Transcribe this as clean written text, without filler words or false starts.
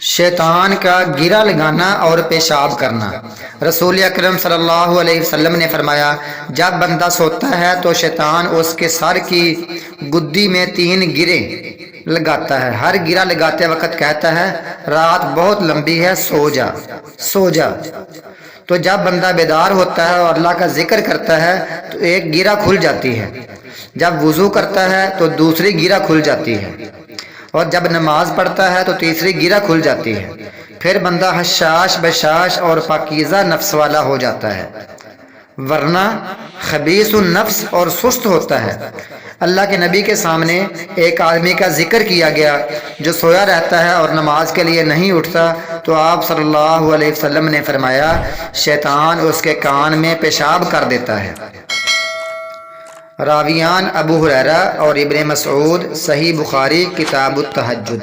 शैतान का गिरा लगाना और पेशाब करना। रसूल अकरम सल्लल्लाहु अलैहि वसल्लम ने फरमाया, जब बंदा सोता है तो शैतान उसके सर की गुद्दी में 3 गिरे लगाता है। हर गिरा लगाते वक्त कहता है, रात बहुत लंबी है, सो जा सो जा। तो जब बंदा बेदार होता है और अल्लाह का जिक्र करता है तो एक गिरा खुल जाती है। जब वुजू करता है तो दूसरी गिरा खुल जाती है, और जब नमाज पढ़ता है तो तीसरी गिरा खुल जाती है। फिर बंदा हशाश बशाश और पाकीज़ा नफ्स वाला हो जाता है, वरना खबीसुन नफ्स और सुस्त होता है। अल्लाह के नबी के सामने एक आदमी का जिक्र किया गया जो सोया रहता है और नमाज के लिए नहीं उठता, तो आप सल्लल्लाहु अलैहि वसल्लम ने फरमाया, शैतान उसके कान में पेशाब कर देता है। रावियान अबू हुरैरा और इब्ने मसऊद, सही बुखारी किताबुत तहज्जुद।